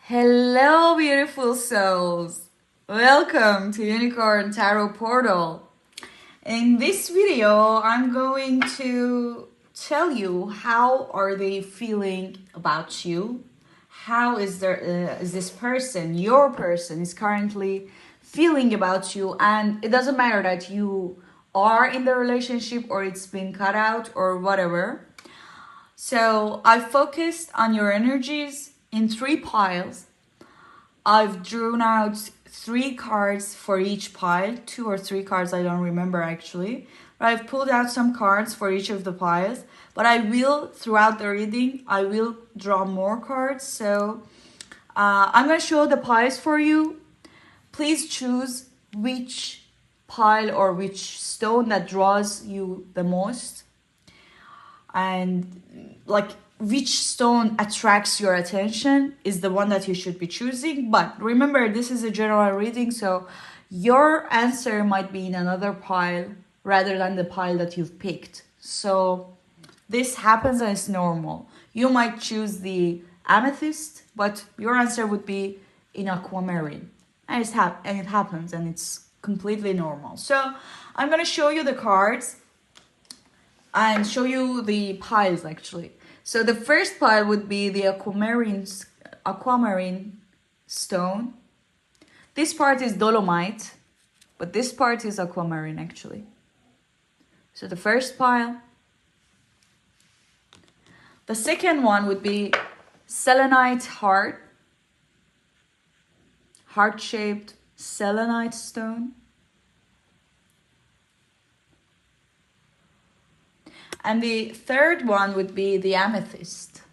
Hello, beautiful souls. Welcome to Unicorn Tarot Portal. In this video, I'm going to tell you how are they feeling about you. How is this person, your person, is currently feeling about you, and it doesn't matter that you are in the relationship or it's been cut out or whatever. So I focused on your energies in 3 piles. I've drawn out 3 cards for each pile, 2 or 3 cards, I don't remember actually. But I've pulled out some cards for each of the piles. But I will, throughout the reading, I will draw more cards. So I'm going to show the piles for you. Please choose which pile or which stone that draws you the most. And like which stone attracts your attention is the one that you should be choosing. But remember, this is a general reading, so your answer might be in another pile rather than the pile that you've picked. So this happens and it's normal. You might choose the amethyst, but your answer would be in aquamarine. And it happens and it's completely normal. So I'm going to show you the cards and show you the piles actually. So the first pile would be the aquamarine stone. This part is dolomite, but this part is aquamarine actually. So the first pile. The second one would be selenite heart-shaped selenite stone. And the third one would be the amethyst,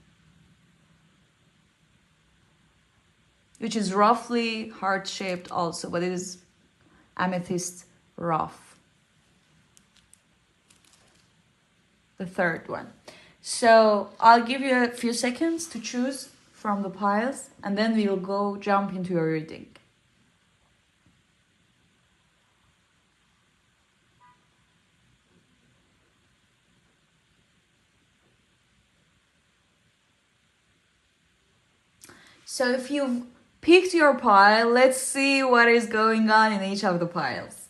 which is roughly heart-shaped also, but it is amethyst rough. The third one. So I'll give you a few seconds to choose from the piles, and then we will go jump into your reading. So if you've picked your pile, let's see what is going on in each of the piles.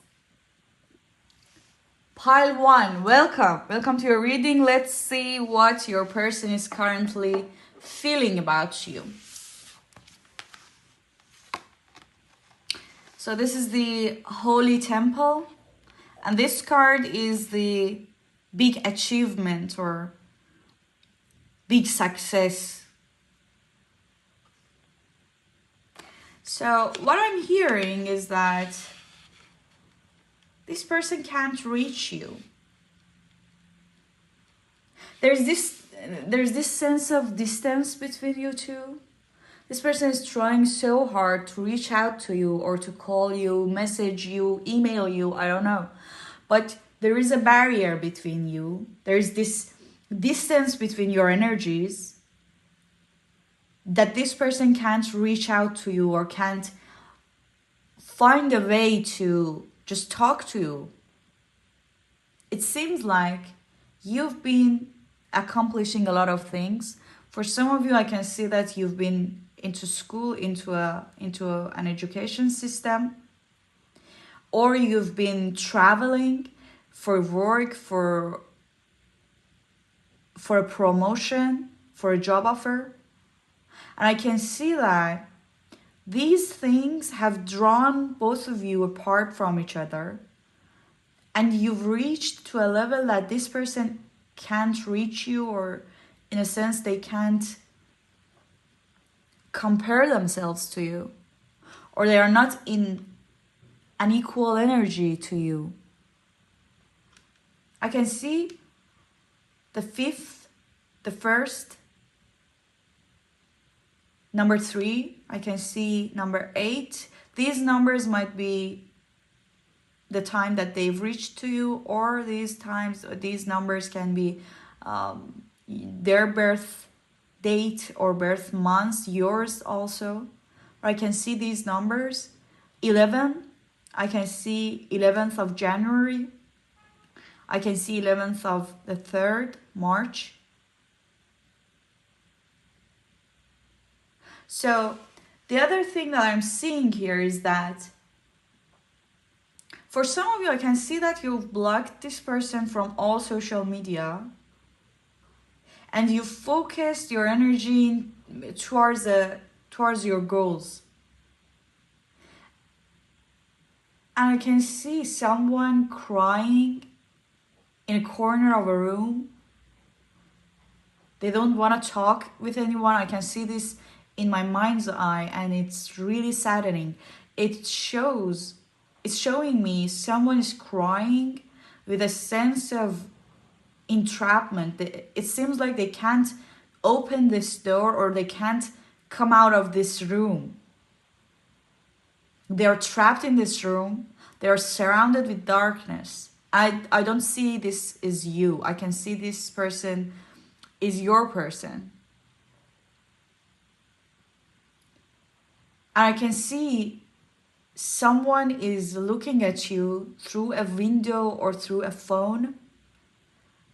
Pile 1, welcome. Welcome to your reading. Let's see what your person is currently feeling about you. So this is the Holy Temple. And this card is the big achievement or big success. So what I'm hearing is that this person can't reach you. There's this sense of distance between you two. This person is trying so hard to reach out to you or to call you, message you, email you, I don't know. But there is a barrier between you. There's this distance between your energies that this person can't reach out to you or can't find a way to just talk to you. It seems like you've been accomplishing a lot of things. For some of you, I can see that you've been into school, into an education system, or you've been traveling for work, for a promotion, for a job offer. And I can see that these things have drawn both of you apart from each other. And you've reached to a level that this person can't reach you, or in a sense they can't compare themselves to you. Or they are not in an equal energy to you. I can see the 5th, the 1st, number 3, I can see number 8. These numbers might be the time that they've reached to you, or these numbers can be their birth date or birth months, yours also. I can see these numbers. 11, I can see 11th of January. I can see 11th of the 3rd, March. So The other thing that I'm seeing here is that for some of you, I can see that you've blocked this person from all social media and you focused your energy towards your goals. And I can see someone crying in a corner of a room. They don't want to talk with anyone. I can see this in my mind's eye, and it's really saddening. It's showing me someone is crying with a sense of entrapment. It seems like they can't open this door or they can't come out of this room. They're trapped in this room. They're surrounded with darkness. I don't see this as you. I can see this person is your person. And I can see someone is looking at you through a window or through a phone.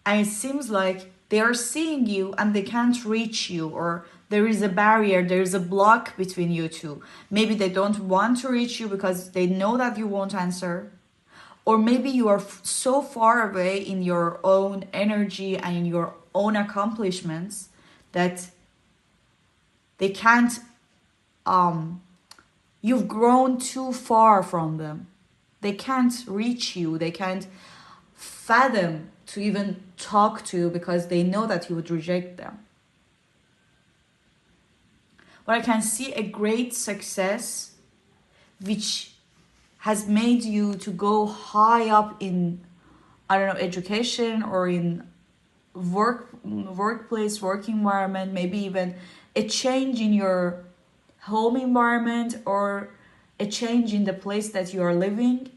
And it seems like they are seeing you and they can't reach you, or there is a barrier, there is a block between you two. Maybe they don't want to reach you because they know that you won't answer. Or maybe you are so far away in your own energy and in your own accomplishments that they can't, you've grown too far from them. They can't reach you, they can't fathom to even talk to you because they know that you would reject them. But I can see a great success which has made you to go high up in, I don't know, education or in workplace, work environment, maybe even a change in your home environment or a change in the place that you are living.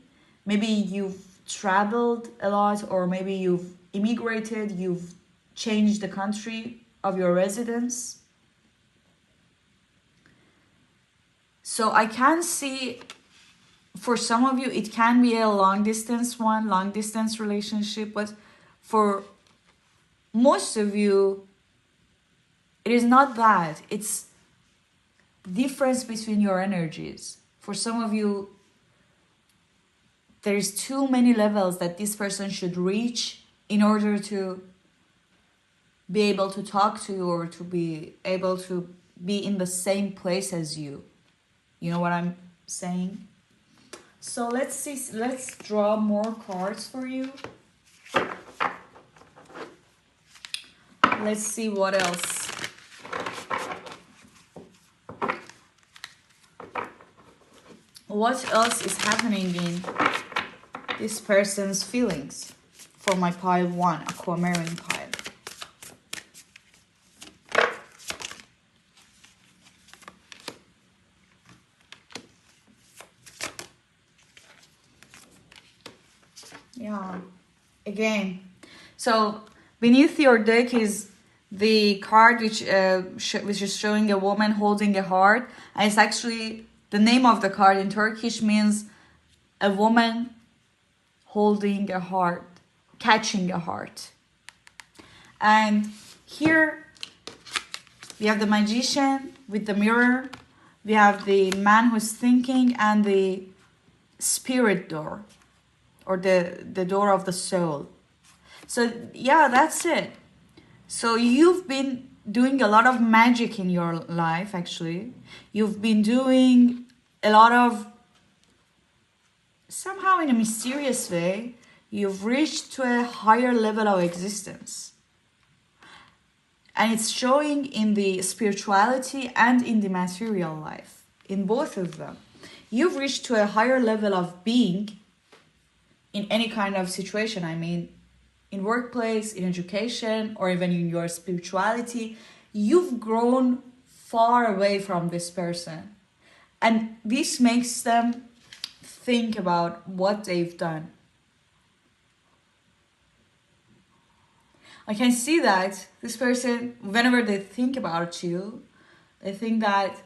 Maybe you've traveled a lot, or maybe you've immigrated, you've changed the country of your residence. So I can see for some of you it can be a long distance relationship, but for most of you it is not that. It's difference between your energies. For some of you there's too many levels that this person should reach in order to be able to talk to you or to be able to be in the same place as you. You know what I'm saying? So let's draw more cards for you. Let's see what else. What else is happening in this person's feelings for my pile 1, Aquamarine pile? Yeah, again. So beneath your deck is the card which is showing a woman holding a heart, and it's actually the name of the card in Turkish means a woman holding a heart, catching a heart. And here we have the magician with the mirror, we have the man who's thinking, and the spirit door, or the door of the soul. So yeah, that's it. So you've been doing a lot of magic in your life, actually. You've been doing a lot of, somehow in a mysterious way, you've reached to a higher level of existence. And it's showing in the spirituality and in the material life, in both of them. You've reached to a higher level of being in any kind of situation. I mean, in workplace, in education, or even in your spirituality. You've grown far away from this person. And this makes them think about what they've done. I can see that this person, whenever they think about you, they think that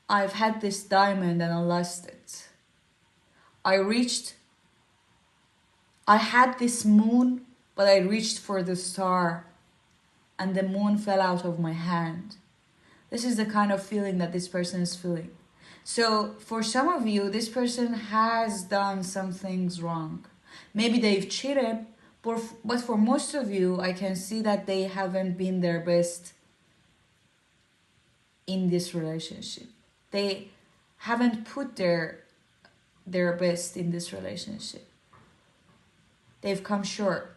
I've had this diamond and I lost it. I had this moon, but I reached for the star and the moon fell out of my hand. This is the kind of feeling that this person is feeling. So for some of you, this person has done some things wrong. Maybe they've cheated, but for most of you, I can see that they haven't been their best in this relationship. They haven't put their best in this relationship. They've come short.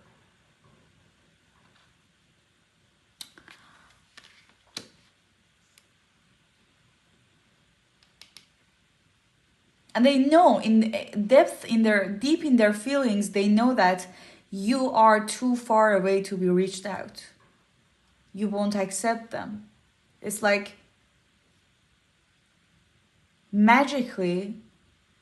And they know deep in their feelings, they know that you are too far away to be reached out. You won't accept them. It's like magically,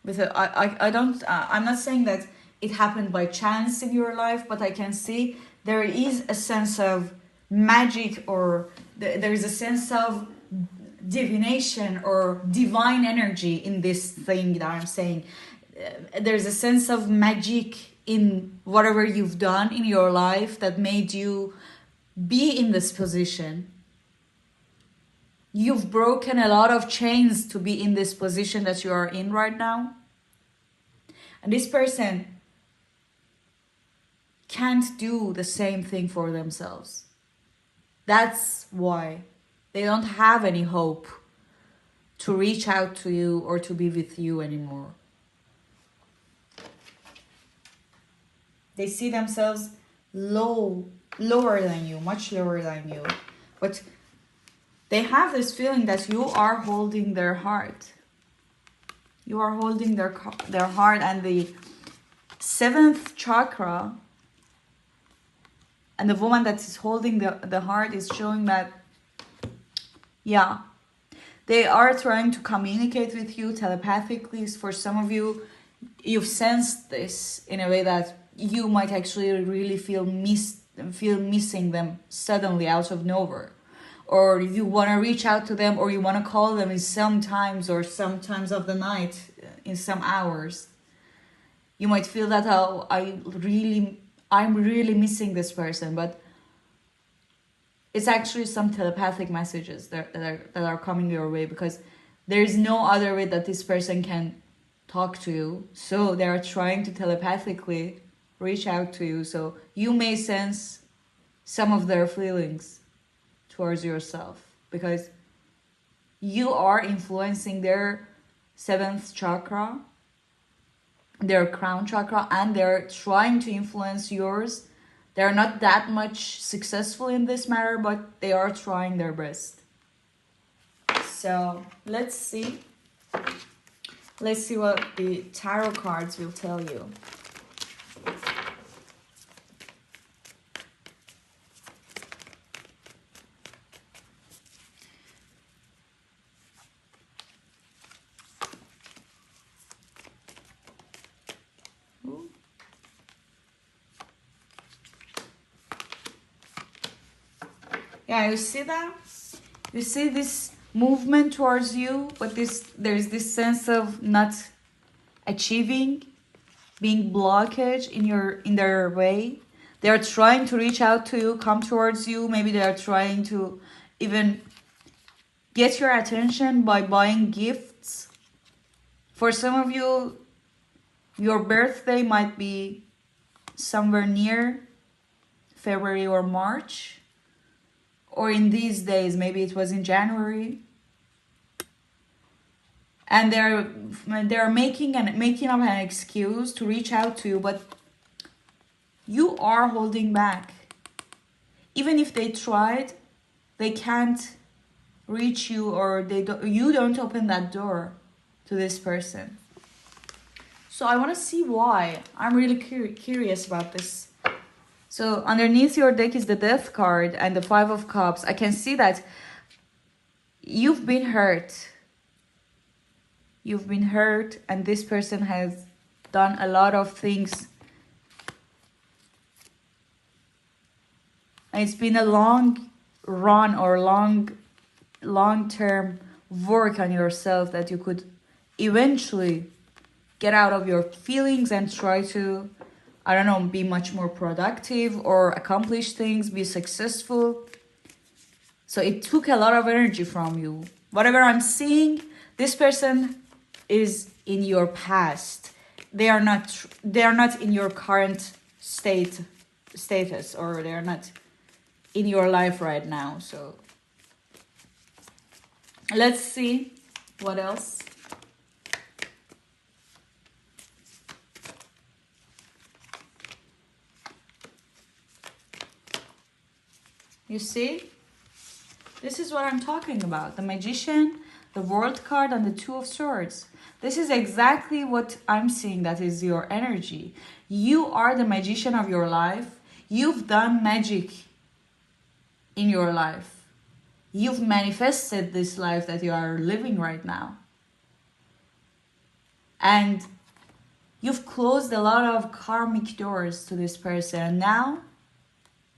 I'm not saying that it happened by chance in your life, but I can see there is a sense of magic, or there is a sense of divination or divine energy in this thing that I'm saying. There's a sense of magic in whatever you've done in your life that made you be in this position. You've broken a lot of chains to be in this position that you are in right now. And this person can't do the same thing for themselves. That's why they don't have any hope to reach out to you or to be with you anymore. They see themselves lower than you, much lower than you. But they have this feeling that you are holding their heart. You are holding their heart, and the 7th chakra, and the woman that is holding the heart is showing that, yeah, they are trying to communicate with you telepathically. For some of you, you've sensed this in a way that you might actually really feel missing them suddenly out of nowhere. Or you want to reach out to them, or you want to call them in some times of the night, in some hours. You might feel that, oh, I'm really missing this person, but it's actually some telepathic messages that are coming your way, because there is no other way that this person can talk to you. So they are trying to telepathically reach out to you. So you may sense some of their feelings towards yourself, because you are influencing their 7th chakra, their crown chakra, and they're trying to influence yours. They're not that much successful in this matter, but they are trying their best. So let's see what the tarot cards will tell you. Yeah, you see that? You see this movement towards you, but there's this sense of not achieving, being blockage in their way. They are trying to reach out to you, come towards you. Maybe they are trying to even get your attention by buying gifts. For some of you, your birthday might be somewhere near February or March. Or in these days, maybe it was in January. And they're making up an excuse to reach out to you, but you are holding back. Even if they tried, they can't reach you, or you don't open that door to this person. So I want to see why. I'm really curious about this. So underneath your deck is the Death card and the 5 of Cups. I can see that you've been hurt. You've been hurt, and this person has done a lot of things. And it's been a long run or long-term work on yourself that you could eventually get out of your feelings and try to, I don't know, be much more productive or accomplish things, be successful. So it took a lot of energy from you. Whatever I'm seeing, this person is in your past. They are not in your current status, or they are not in your life right now. So let's see what else. You see? This is what I'm talking about. The Magician, the World card, and the Two of Swords. This is exactly what I'm seeing. That is your energy. You are the magician of your life. You've done magic in your life. You've manifested this life that you are living right now. And you've closed a lot of karmic doors to this person. And now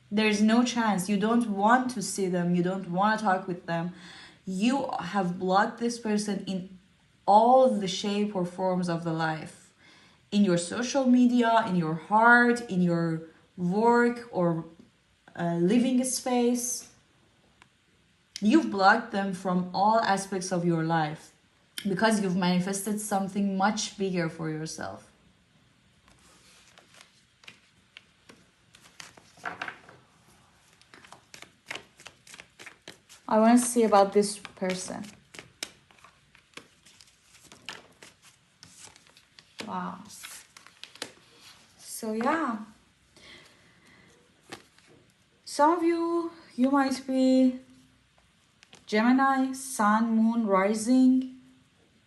there's no chance. You don't want to see them. You don't want to talk with them. You have blocked this person in all the shape or forms of the life. In your social media, in your heart, in your work or living space. You've blocked them from all aspects of your life because you've manifested something much bigger for yourself. I want to see about this person. Wow. So yeah. Some of you might be Gemini, Sun, Moon, Rising,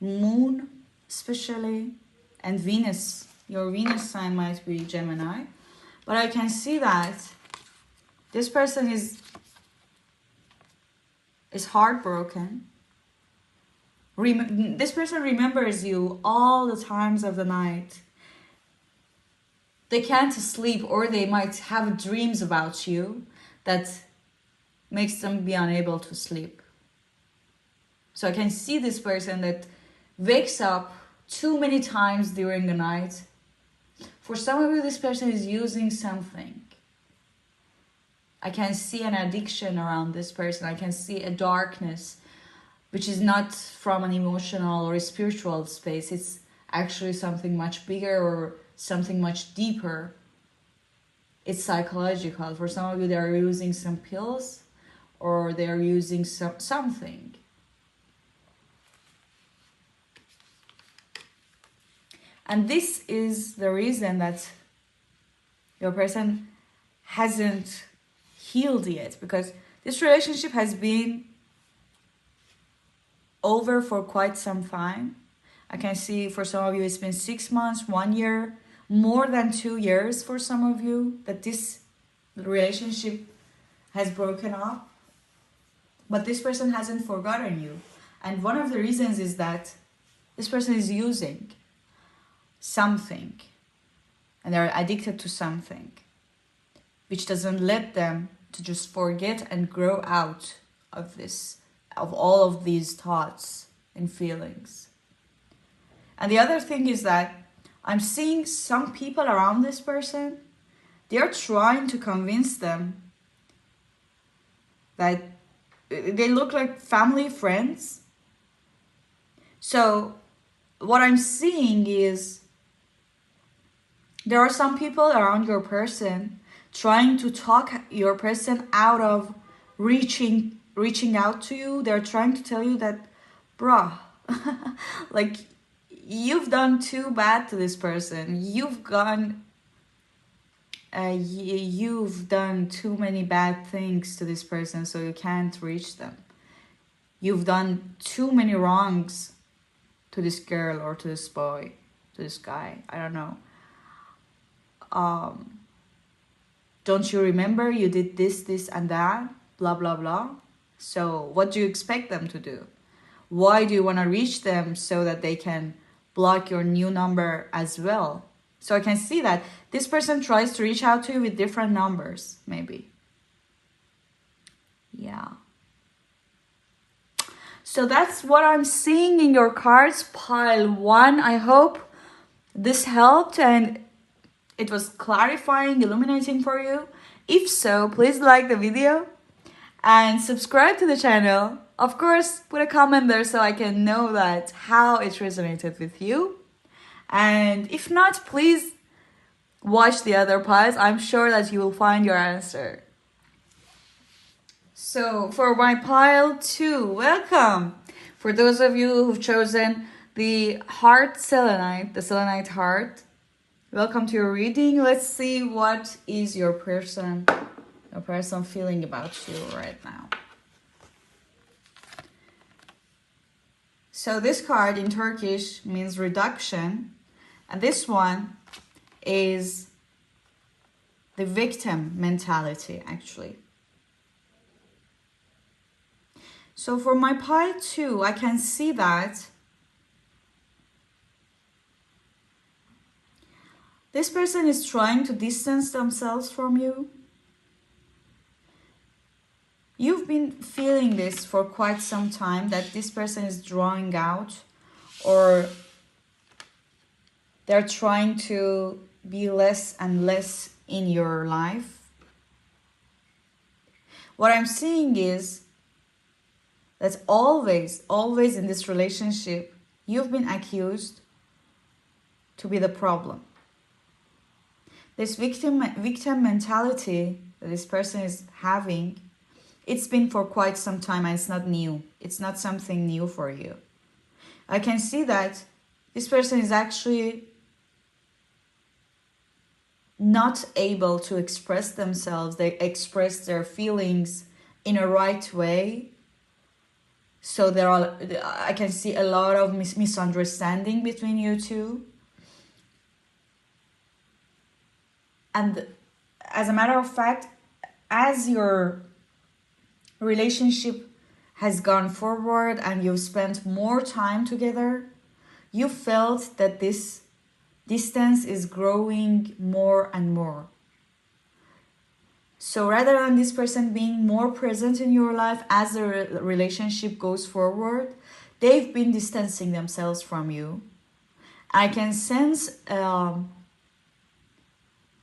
Moon especially, and Venus. Your Venus sign might be Gemini. But I can see that this person is heartbroken. This person remembers you all the times of the night. They can't sleep, or they might have dreams about you that makes them be unable to sleep. So I can see this person that wakes up too many times during the night. For some of you, this person is using something. I can see an addiction around this person. I can see a darkness, which is not from an emotional or a spiritual space. It's actually something much bigger or something much deeper. It's psychological. For some of you, they are using some pills or they are using something. And this is the reason that your person hasn't healed yet, because this relationship has been over for quite some time. I can see for some of you it's been 6 months, 1 year, more than 2 years for some of you that this relationship has broken up. But this person hasn't forgotten you. And one of the reasons is that this person is using something and they're addicted to something, which doesn't let them to just forget and grow out of this, of all of these thoughts and feelings. And the other thing is that I'm seeing some people around this person, they're trying to convince them that they look like family, friends. So what I'm seeing is there are some people around your person trying to talk your person out of reaching out to you. They're trying to tell you that, bruh, like, you've done too bad to this person. You've done too many bad things to this person, so you can't reach them. You've done too many wrongs to this girl or to this boy, to this guy. I don't know. Don't you remember you did this and that, blah blah blah. So what do you expect them to do? Why do you want to reach them so that they can block your new number as well? So I can see that this person tries to reach out to you with different numbers, maybe. Yeah. So that's what I'm seeing in your cards, pile 1. I hope this helped and it was clarifying, illuminating for you. If so, please like the video and subscribe to the channel. Of course, put a comment there so I can know that how it resonated with you. And if not, please watch the other piles. I'm sure that you will find your answer. So for my pile 2, welcome. For those of you who've chosen the heart selenite, the selenite heart, welcome to your reading. Let's see what is your person feeling about you right now. So this card in Turkish means reduction, and this one is the victim mentality, actually. So for my pile 2, I can see that this person is trying to distance themselves from you. You've been feeling this for quite some time, that this person is drawing out, or they're trying to be less and less in your life. What I'm seeing is that always in this relationship, you've been accused to be the problem. This victim mentality that this person is having, it's been for quite some time, and it's not new. It's not something new for you. I can see that this person is actually not able to express themselves. They express their feelings in a right way. So I can see a lot of misunderstanding between you two. And as a matter of fact, as your relationship has gone forward and you've spent more time together, you felt that this distance is growing more and more. So rather than this person being more present in your life as the relationship goes forward, they've been distancing themselves from you. I can sense a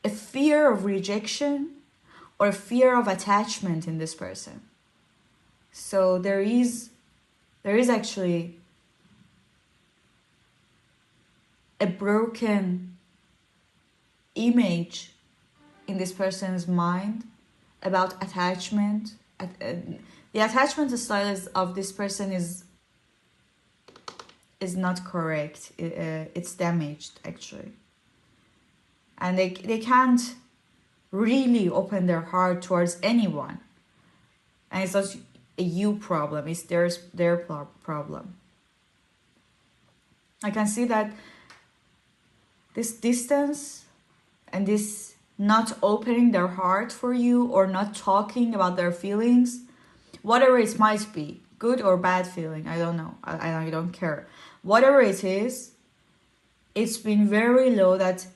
fear of rejection or a fear of attachment in this person. So there is actually a broken image in this person's mind about attachment. The attachment style of this person is not correct. It's damaged, actually. And they can't really open their heart towards anyone. And it's not a you problem, it's their problem. I can see that this distance and this not opening their heart for you or not talking about their feelings, whatever it might be, good or bad feeling, I don't know, I don't care. Whatever it is, it's been very low, that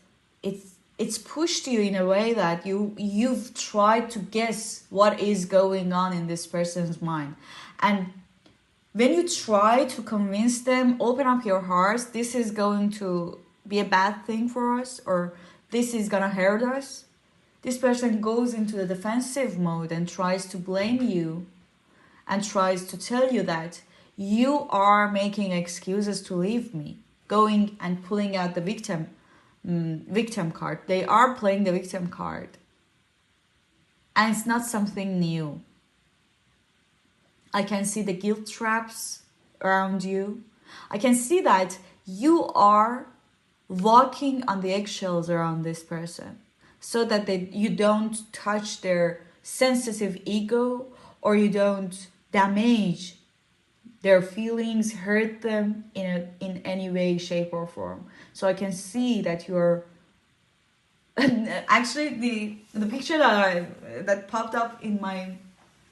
it's pushed you in a way that you've tried to guess what is going on in this person's mind. And when you try to convince them, open up your hearts, this is going to be a bad thing for us, or this is gonna hurt us, this person goes into the defensive mode and tries to blame you and tries to tell you that you are making excuses to leave me, going and pulling out the victim card. They are playing the victim card, and it's not something new. I can see the guilt traps around you. I can see that you are walking on the eggshells around this person, so that you don't touch their sensitive ego, or you don't damage their feelings, hurt them in any way, shape or form. So I can see that you're actually the picture that popped up in my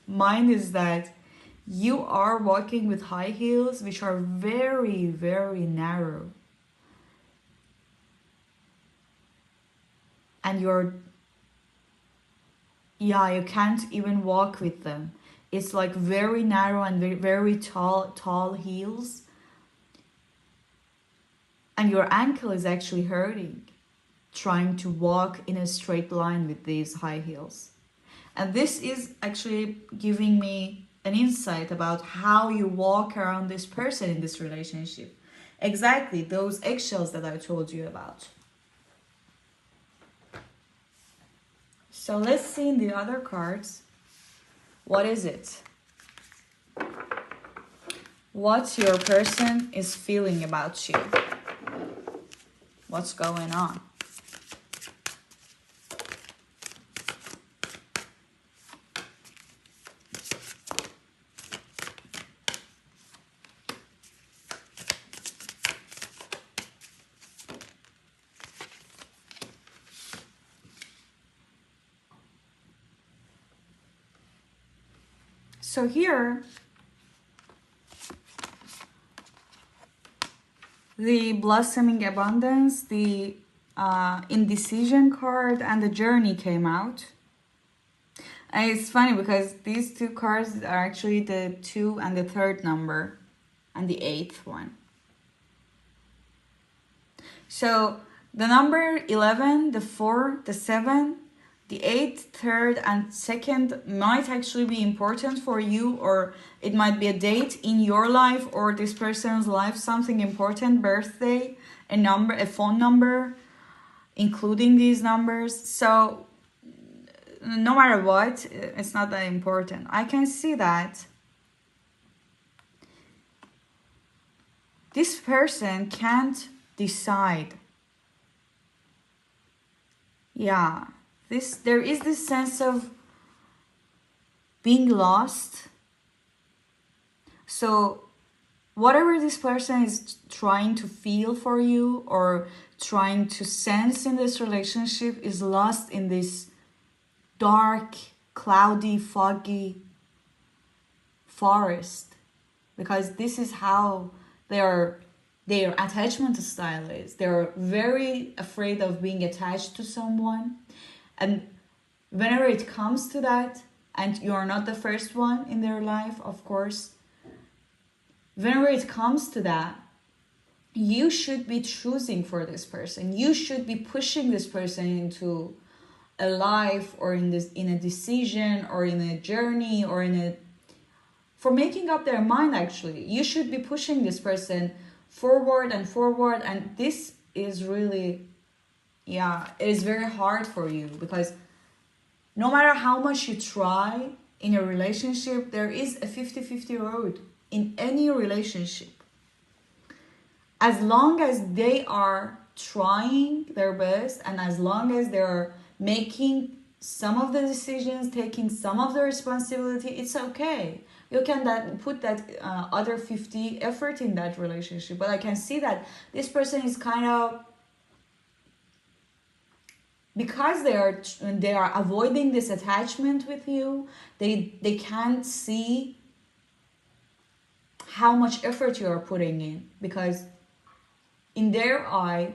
mind is that you are walking with high heels, which are very, very narrow. And you can't even walk with them. It's like very narrow and very, very tall heels. And your ankle is actually hurting, trying to walk in a straight line with these high heels. And this is actually giving me an insight about how you walk around this person in this relationship. Exactly those eggshells that I told you about. So let's see in the other cards. What is it? What your person is feeling about you? What's going on? So here, the blossoming abundance, the indecision card, and the journey came out. And it's funny because these two cards are actually the 2 and the 3rd number and the 8th one. So the number 11, the 4, the 7, the 8th, 3rd, and 2nd might actually be important for you, or it might be a date in your life or this person's life, something important, birthday, a number, a phone number, including these numbers. So no matter what, it's not that important. I can see that this person can't decide. Yeah. There is this sense of being lost. So whatever this person is trying to feel for you or trying to sense in this relationship is lost in this dark, cloudy, foggy forest. Because this is how their attachment style is. They're very afraid of being attached to someone. And whenever it comes to that, and you're not the first one in their life, of course, whenever it comes to that, you should be choosing for this person. You should be pushing this person into a life or in a decision or in a journey or for making up their mind. Actually, you should be pushing this person forward, and this is really, yeah, it is very hard for you, because no matter how much you try in a relationship, there is a 50-50 road in any relationship. As long as they are trying their best, and as long as they're making some of the decisions, taking some of the responsibility, it's okay. You can put that other 50 effort in that relationship. But I can see that this person is kind of, because they are avoiding this attachment with you, they can't see how much effort you are putting in, because in their eye,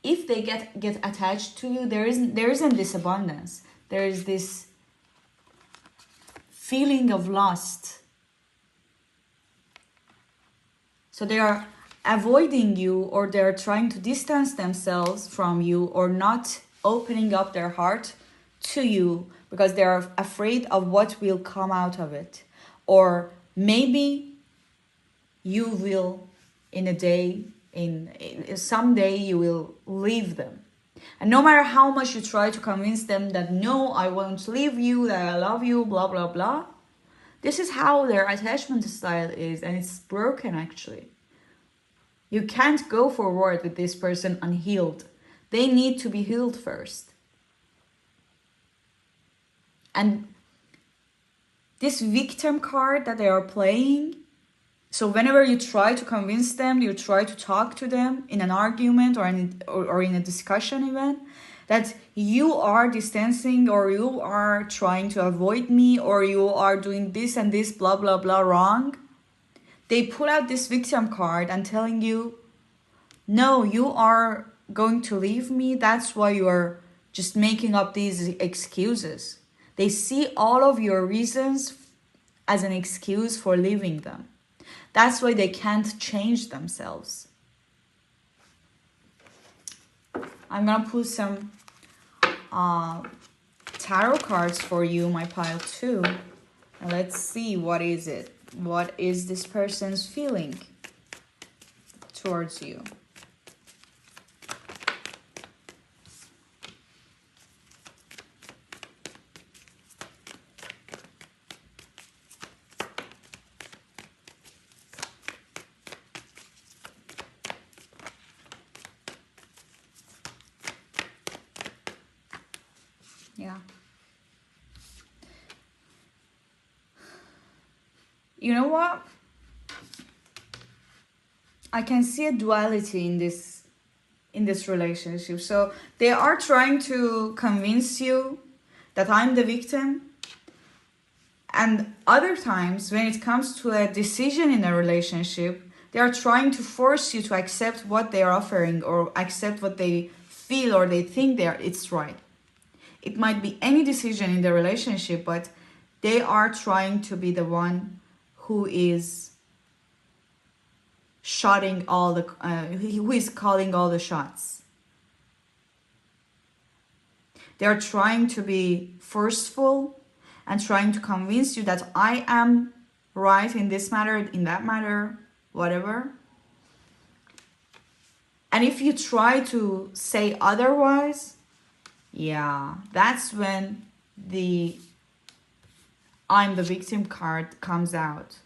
if they get attached to you, there isn't this abundance. There is this feeling of lost. So they are avoiding you, or they're trying to distance themselves from you, or not opening up their heart to you because they're afraid of what will come out of it. Or maybe you will someday you will leave them. And no matter how much you try to convince them that no, I won't leave you, that I love you, blah, blah, blah, this is how their attachment style is, and it's broken actually. You can't go forward with this person unhealed. They need to be healed first. And this victim card that they are playing, so whenever you try to convince them, you try to talk to them in an argument or in a discussion even, that you are distancing, or you are trying to avoid me, or you are doing this and this, blah, blah, blah, wrong, they pull out this victim card and telling you, no, you are going to leave me. That's why you are just making up these excuses. They see all of your reasons as an excuse for leaving them. That's why they can't change themselves. I'm gonna put some tarot cards for you, my pile 2. And let's see, what is it? What is this person's feeling towards you? Yeah. You know what? I can see a duality in this relationship. So they are trying to convince you that I'm the victim. And other times when it comes to a decision in a relationship, they are trying to force you to accept what they are offering or accept what they feel or they think it's right. It might be any decision in the relationship, but they are trying to be the one who is who is calling all the shots. They are trying to be forceful and trying to convince you that I am right in this matter, in that matter, whatever. And if you try to say otherwise, yeah, that's when the I'm the victim card comes out.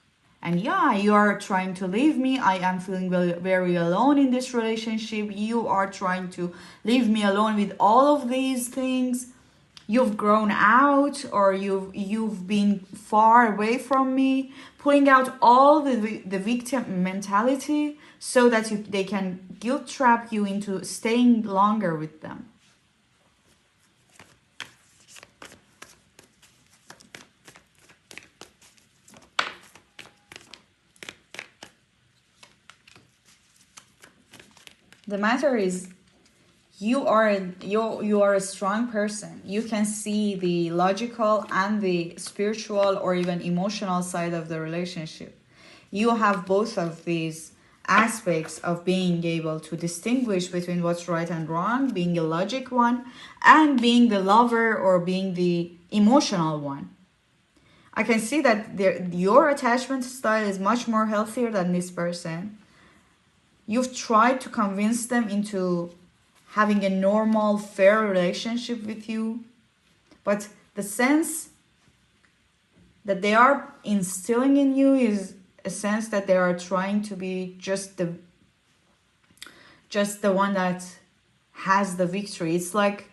And yeah, you are trying to leave me. I am feeling very, very alone in this relationship. You are trying to leave me alone with all of these things. You've grown out, or you've been far away from me, pulling out all the victim mentality so that they can guilt trap you into staying longer with them. The matter is, you are a strong person. You can see the logical and the spiritual or even emotional side of the relationship. You have both of these aspects of being able to distinguish between what's right and wrong, being a logic one, and being the lover or being the emotional one. I can see that your attachment style is much more healthier than this person. You've tried to convince them into having a normal, fair relationship with you. But the sense that they are instilling in you is a sense that they are trying to be just the one that has the victory. It's like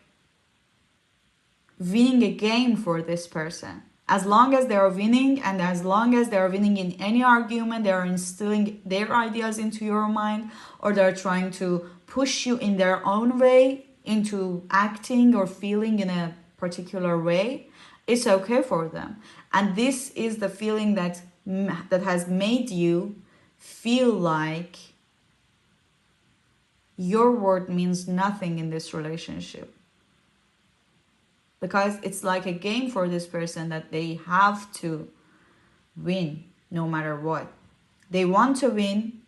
winning a game for this person. As long as they are winning, and as long as they are winning in any argument, they are instilling their ideas into your mind, or they're trying to push you in their own way into acting or feeling in a particular way, it's okay for them. And this is the feeling that has made you feel like your word means nothing in this relationship. Because it's like a game for this person that they have to win no matter what. They want to win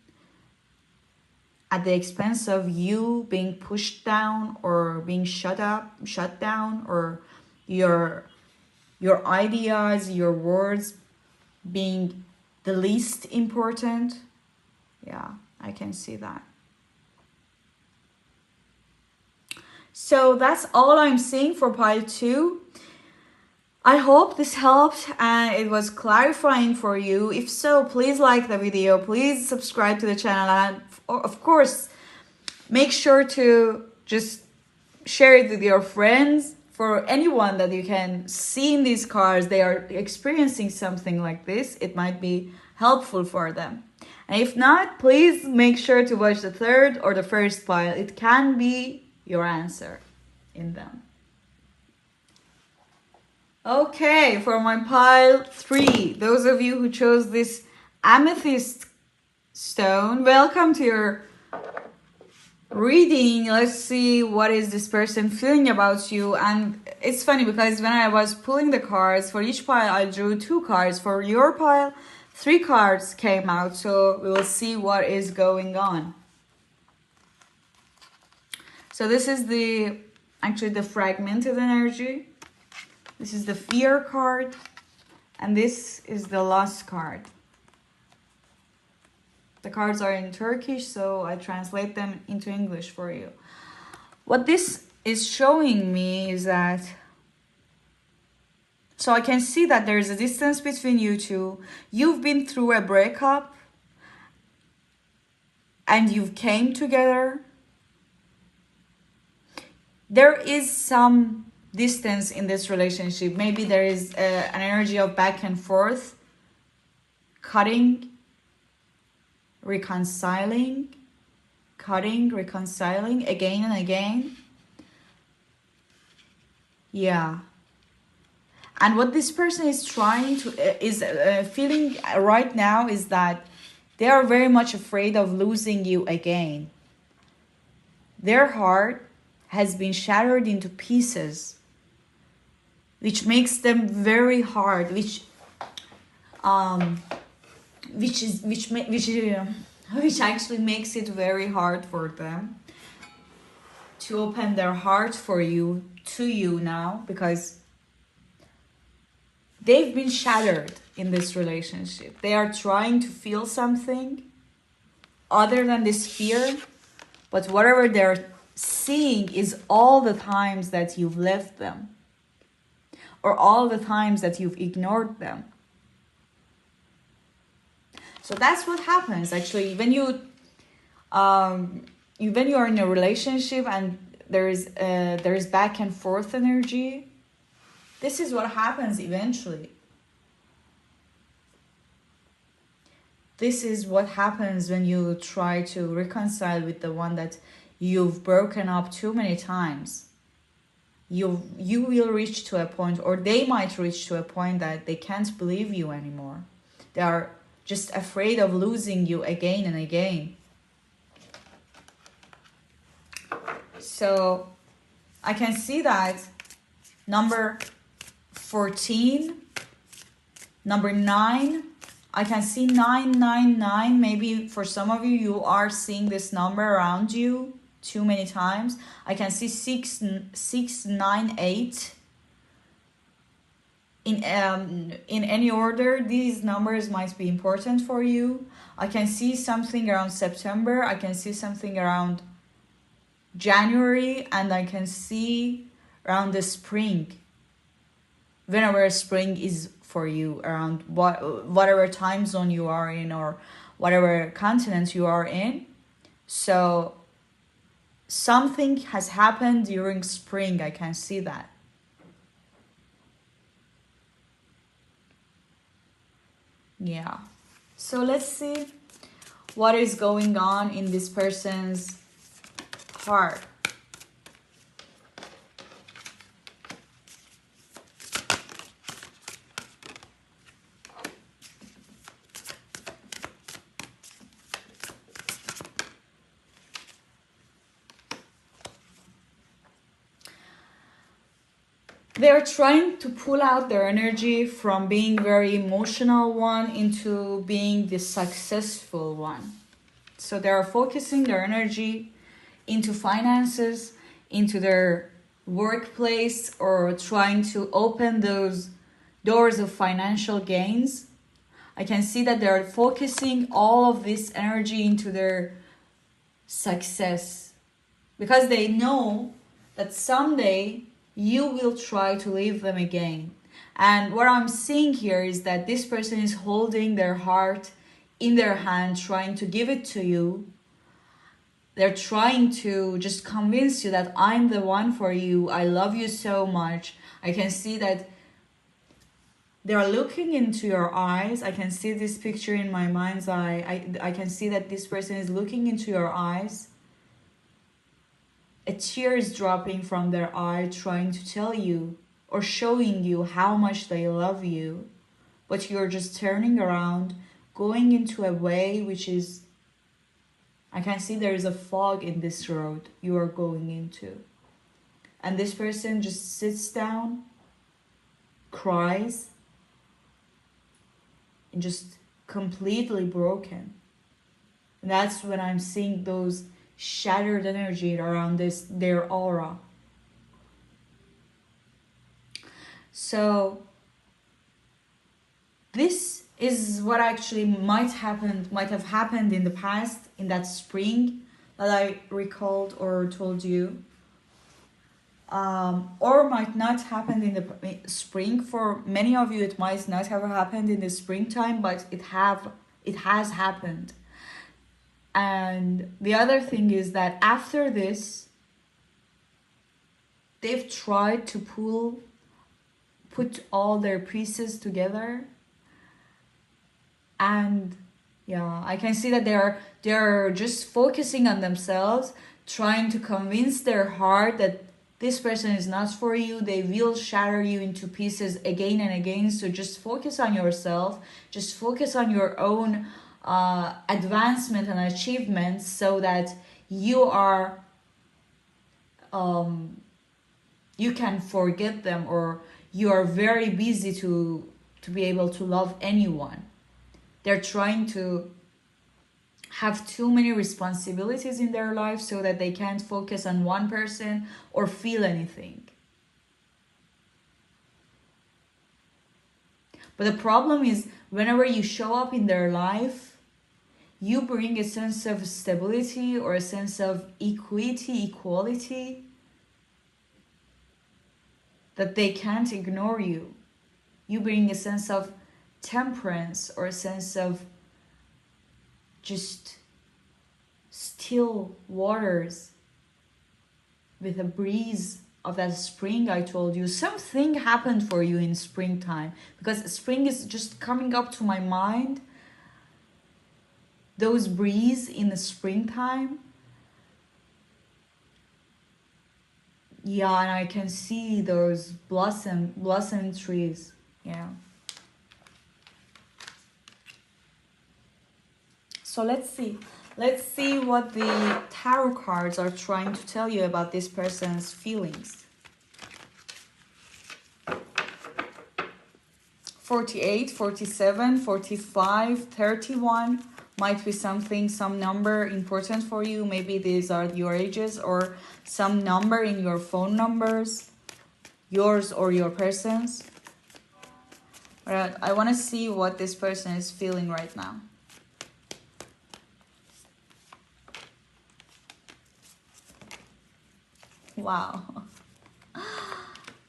at the expense of you being pushed down or being shut down, or your ideas, your words being the least important. Yeah, I can see that. So that's all I'm seeing for pile 2. I hope this helped and it was clarifying for you. If so, please like the video, please subscribe to the channel, and of course, make sure to just share it with your friends. For anyone that you can see in these cards, they are experiencing something like this, it might be helpful for them. And if not, please make sure to watch the third or the first pile. It can be your answer in them. Okay, for my pile 3, those of you who chose this amethyst stone, welcome to your reading. Let's see what is this person feeling about you. And it's funny because when I was pulling the cards for each pile, I drew 2 cards. For your pile, 3 cards came out, so we will see what is going on. So this is actually the fragmented energy. This is the fear card. And this is the lost card. The cards are in Turkish, so I translate them into English for you. What this is showing me is that, so I can see that there's a distance between you two. You've been through a breakup and you've came together. There is some distance in this relationship. Maybe there is an energy of back and forth, cutting, reconciling, cutting, reconciling again and again. Yeah. And what this person is trying to, feeling right now is that they are very much afraid of losing you again. Their heart has been shattered into pieces, which makes them very hard, which actually makes it very hard for them to open their heart for you, to you now, because they've been shattered in this relationship. They are trying to feel something other than this fear, but whatever they're seeing is all the times that you've left them, or all the times that you've ignored them. So that's what happens actually when you when you are in a relationship and there's back and forth energy. This is what happens eventually. This is what happens when you try to reconcile with the one that you've broken up too many times. You will reach to a point, or they might reach to a point that they can't believe you anymore. They are just afraid of losing you again and again. So I can see that number 14, number 9, I can see 999. Maybe for some of you, you are seeing this number around you too many times. I can see 698. In any order, these numbers might be important for you. I can see something around September. I can see something around January, and I can see around the spring. Whenever spring is for you, around whatever time zone you are in, or whatever continent you are in. So something has happened during spring. I can see that. Yeah. So let's see what is going on in this person's heart. They're trying to pull out their energy from being very emotional one into being the successful one. So they are focusing their energy into finances, into their workplace, or trying to open those doors of financial gains. I can see that they're focusing all of this energy into their success, because they know that someday you will try to leave them again. And what I'm seeing here is that this person is holding their heart in their hand, trying to give it to you. They're trying to just convince you that I'm the one for you. I love you so much. I can see that they're looking into your eyes. I can see this picture in my mind's eye. I can see that this person is looking into your eyes. A tear is dropping from their eye, trying to tell you or showing you how much they love you. But you're just turning around, going into a way which is, I can see there is a fog in this road you are going into. And this person just sits down, cries, and just completely broken. And that's when I'm seeing those shattered energy around their aura. So this is what actually might have happened in the past, in that spring that I recalled or told you, or might not happen in the spring. For many of you it might not have happened in the springtime, but it has happened. And the other thing is that after this, they've tried to put all their pieces together, and yeah, I can see that they're just focusing on themselves, trying to convince their heart that this person is not for you. They will shatter you into pieces again and again. So just focus on yourself, just focus on your own advancement and achievements, so that you are you can forget them, or you are very busy to be able to love anyone. They're trying to have too many responsibilities in their life so that they can't focus on one person or feel anything. But the problem is, whenever you show up in their life, you bring a sense of stability or a sense of equality, that they can't ignore you. You bring a sense of temperance, or a sense of just still waters with a breeze of that spring I told you. Something happened for you in springtime, because spring is just coming up to my mind. Those breeze in the springtime. Yeah, and I can see those blossom trees. Yeah. So let's see what the tarot cards are trying to tell you about this person's feelings. 48, 47, 45, 31 might be some number important for you. Maybe these are your ages, or some number in your phone numbers, yours or your person's. But I want to see what this person is feeling right now. Wow.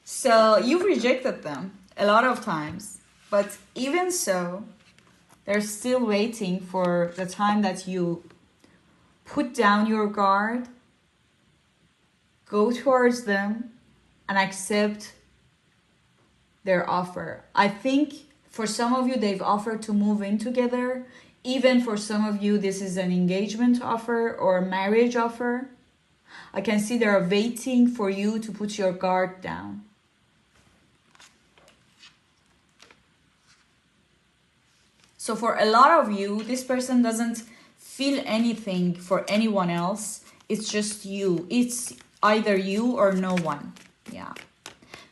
So you've rejected them a lot of times, but even so, they're still waiting for the time that you put down your guard, go towards them, and accept their offer. I think for some of you, they've offered to move in together. Even for some of you, this is an engagement offer or a marriage offer. I can see they're waiting for you to put your guard down. So for a lot of you, this person doesn't feel anything for anyone else. It's just you. It's either you or no one. Yeah.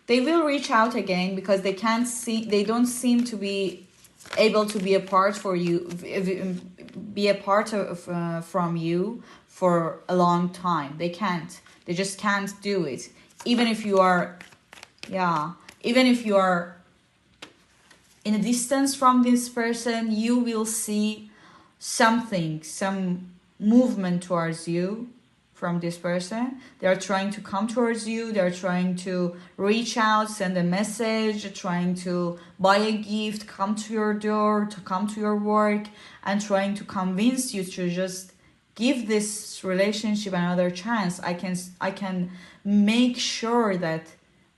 They will reach out again because they don't seem to be able to be a part for you, be a part of from you for a long time. They can't. They just can't do it. Even if you are, even if you are in a distance from this person, you will see something, some movement towards you from this person. They're trying to come towards you. They're trying to reach out, send a message, trying to buy a gift, come to your door, to come to your work, and trying to convince you to just give this relationship another chance. I can make sure that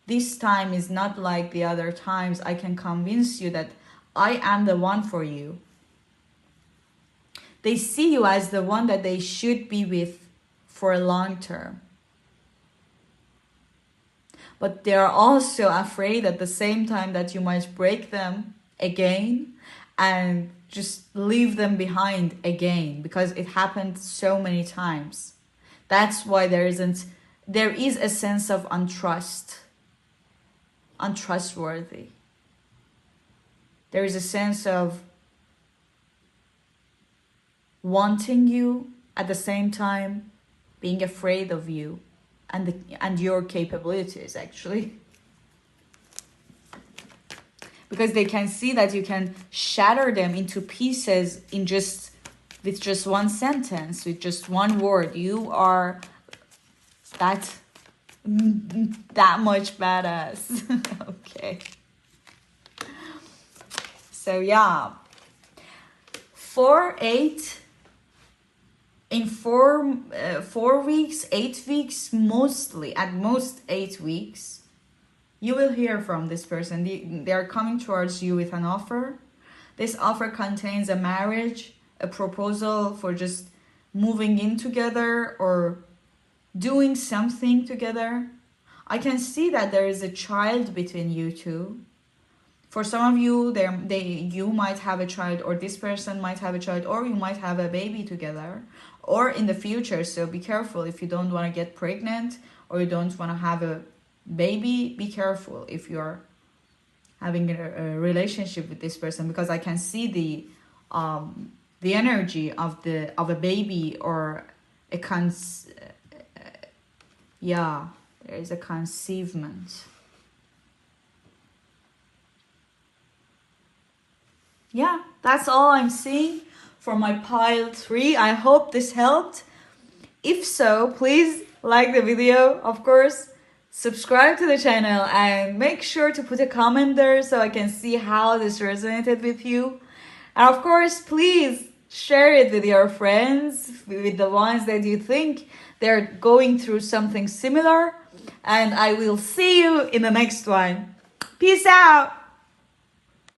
this time is not like the other times. I can convince you that I am the one for you. They see you as the one that they should be with for a long term. But they are also afraid at the same time that you might break them again and just leave them behind again, because it happened so many times. That's why there is a sense of untrustworthy. There is a sense of wanting you, at the same time being afraid of you and your capabilities, actually. because they can see that you can shatter them into pieces with just one sentence, with just one word. You are that much badass. Okay. So yeah, 4 weeks, 8 weeks, mostly at most 8 weeks, you will hear from this person. They are coming towards you with an offer. This offer contains a marriage, a proposal for just moving in together or doing something together. I can see that there is a child between you two. For some of you, you might have a child, or this person might have a child, or you might have a baby together, or in the future. So be careful if you don't want to get pregnant or you don't want to have a baby. Be careful if you're having a relationship with this person, because I can see the energy of a baby or yeah, there is a conceivement. Yeah, that's all I'm seeing for my pile 3. I hope this helped. If so, please like the video, of course, subscribe to the channel, and make sure to put a comment there so I can see how this resonated with you. And of course, please share it with your friends, with the ones that you think they're going through something similar. And I will see you in the next one. Peace out.